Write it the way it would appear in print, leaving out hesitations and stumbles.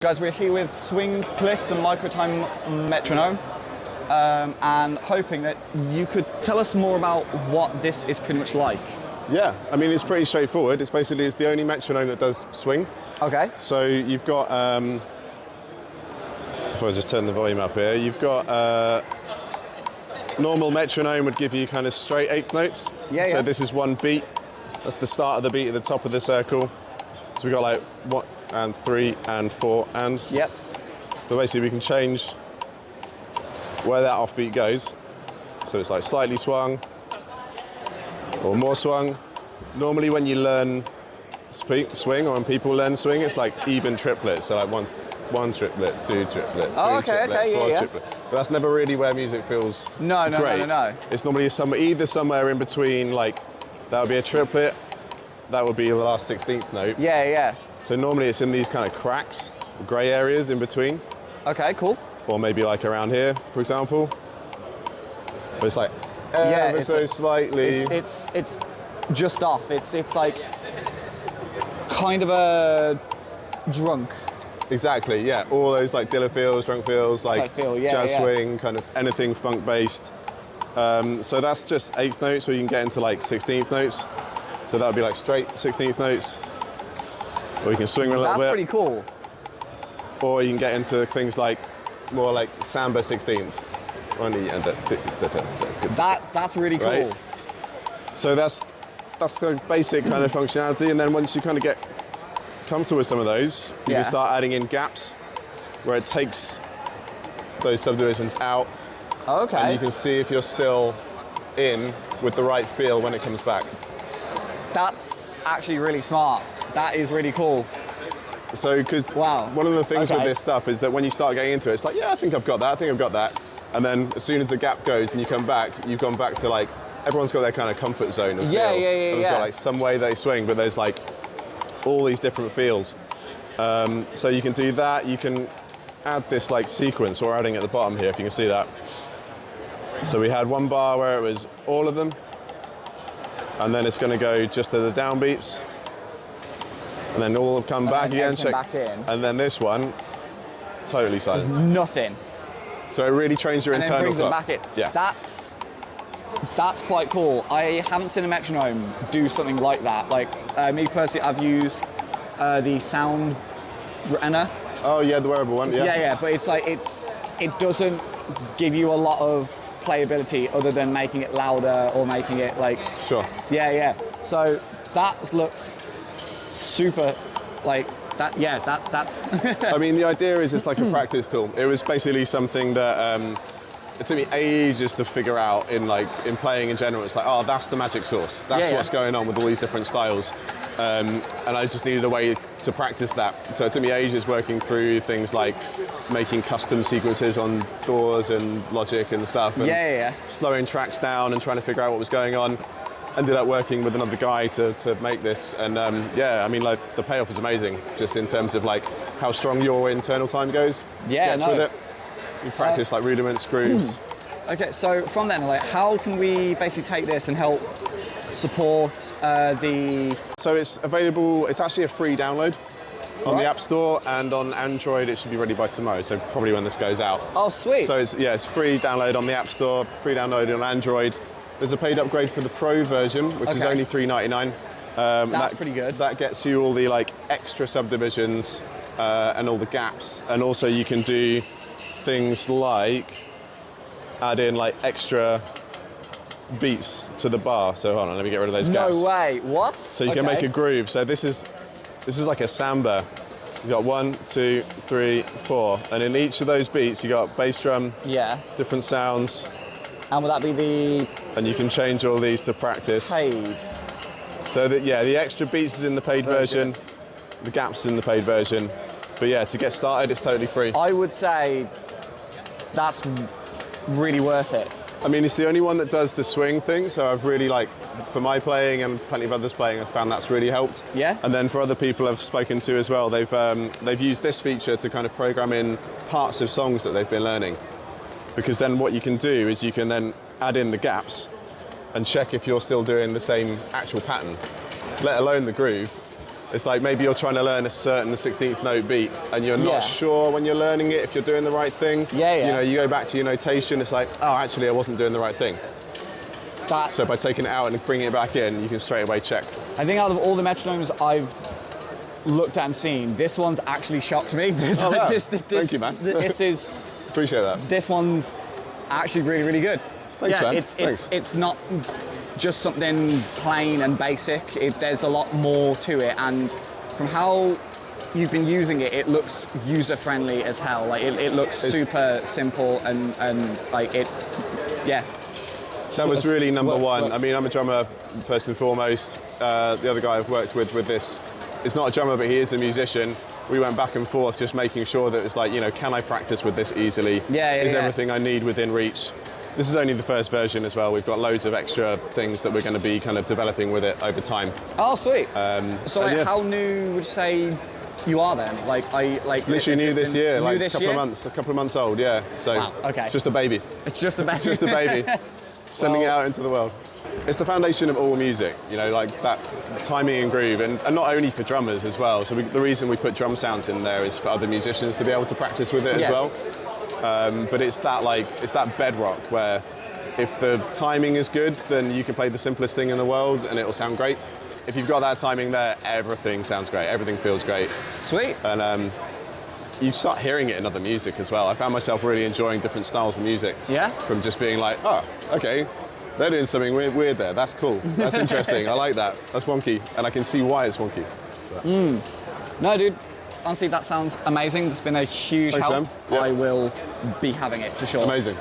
Guys, we're here with Swing Click, the microtime metronome, and hoping that you could tell us more about what this is pretty much like. Yeah, I mean, it's pretty straightforward. It's the only metronome that does swing. Okay. So you've got, if I just turn the volume up here, you've got normal metronome would give you kind of straight eighth notes. Yeah. So this is one beat. That's the start of the beat at the top of the circle. So we've got like 1 and 3 and 4 and. Yep. But basically we can change where that offbeat goes. So it's like slightly swung or more swung. Normally when you learn swing or when people learn swing, it's like even triplets. So like one triplet, 2 triplet, 3 triplet, 4 triplet. But that's never really where music feels great. No. It's normally either somewhere in between, like that would be a triplet, that would be the last 16th note. Yeah. So normally it's in these kind of cracks, grey areas in between. Okay, cool. Or maybe like around here, for example. But it's like ever so slightly. It's just off. It's like kind of a drunk. Exactly, yeah. All those like Dilla feels, drunk feels, like jazz swing, kind of anything funk based. So that's just 8th notes, or you can get into like 16th notes. So that would be like straight 16th notes. Or you can swing a little bit. That's pretty cool. Or you can get into things like more like samba 16ths. That's really cool. Right? So that's the basic kind of functionality, and then once you kind of get comfortable with some of those, you can start adding in gaps where it takes those subdivisions out. Okay. And you can see if you're still in with the right feel when it comes back. That's actually really smart. That is really cool. So, because one of the things with this stuff is that when you start getting into it, it's like, yeah, I think I've got that. And then as soon as the gap goes and you come back, you've gone back to like, everyone's got their kind of comfort zone of feel. Everyone's got like some way they swing, but there's like all these different feels. So you can do that. You can add this like sequence, or adding at the bottom here, if you can see that. So we had one bar where it was all of them, and then it's going to go just to the downbeats, and then all come back again, back in. And then this one, totally silent. Just nothing. So it really trains your internal clock. Back in. Yeah. That's quite cool. I haven't seen a metronome do something like that. Like me personally, I've used the Sound Renner. Oh yeah, the wearable one. Yeah. But it's like it doesn't give you a lot of playability other than making it louder or making it like. Sure. Yeah. So that looks super like that. Yeah, that's. I mean, the idea is it's like a practice tool. It was basically something that it took me ages to figure out in playing in general. It's like, oh, that's the magic sauce. That's what's going on with all these different styles. And I just needed a way to practice that. So it took me ages working through things like making custom sequences on doors and Logic and stuff. And slowing tracks down and trying to figure out what was going on. Ended up working with another guy to make this. And I mean, like the payoff is amazing, just in terms of like how strong your internal time goes. With it. You practice like rudiments, grooves. Okay, so from then, like, how can we basically take this and help support the... So it's available, it's actually a free download on the App Store, and on Android it should be ready by tomorrow, so probably when this goes out. Oh, sweet. So it's free download on the App Store, free download on Android. There's a paid upgrade for the Pro version, which is only $3.99. That's pretty good. That gets you all the like extra subdivisions and all the gaps, and also you can do things like add in like extra beats to the bar. So hold on, let me get rid of those gaps. No way, what? So you can make a groove. So this is like a samba. You got 1, 2, 3, 4, and in each of those beats you got bass drum, different sounds. And will that be the... And you can change all these to practice. Paid. So that the extra beats is in the paid version, the gaps in the paid version. But yeah, to get started, it's totally free. I would say that's really worth it. I mean, it's the only one that does the swing thing, so I've really, like, for my playing and plenty of others playing, I've found that's really helped. Yeah. And then for other people I've spoken to as well, they've used this feature to kind of program in parts of songs that they've been learning. Because then what you can do is you can then add in the gaps and check if you're still doing the same actual pattern, let alone the groove. It's like maybe you're trying to learn a certain 16th note beat and you're not sure when you're learning it if you're doing the right thing. Yeah, yeah. You know, you go back to your notation, it's like, oh, actually, I wasn't doing the right thing. So by taking it out and bringing it back in, you can straight away check. I think out of all the metronomes I've looked at and seen, this one's actually shocked me. Oh, wow. Thank you, man. This is... Appreciate that. This one's actually really, really good. Thanks, man. It's not just something plain and basic. There's a lot more to it, and from how you've been using it, it looks user-friendly as hell. Like it looks super simple and like it, yeah. That was really number one. I mean, I'm a drummer first and foremost. The other guy I've worked with this is not a drummer, but he is a musician. We went back and forth just making sure that it's like, you know, can I practice with this easily? Is everything I need within reach? This is only the first version as well. We've got loads of extra things that we're going to be kind of developing with it over time. Oh, sweet. So like, how new would you say you are then? Like, literally new this year, like a couple of months old, yeah. So wow, okay. It's just a baby. It's just a baby. It's just a baby. Sending it out into the world. It's the foundation of all music, you know, like that timing and groove, and not only for drummers as well. So the reason we put drum sounds in there is for other musicians to be able to practice with it as well. But it's that bedrock where if the timing is good, then you can play the simplest thing in the world and it'll sound great. If you've got that timing there, everything sounds great, everything feels great. Sweet. And you start hearing it in other music as well. I found myself really enjoying different styles of music. Yeah? From just being like, oh, okay, they're doing something weird there. That's cool. That's interesting. I like that. That's wonky. And I can see why it's wonky. No, dude. Honestly, that sounds amazing. It's been a huge help. Yep. I will be having it for sure. Amazing.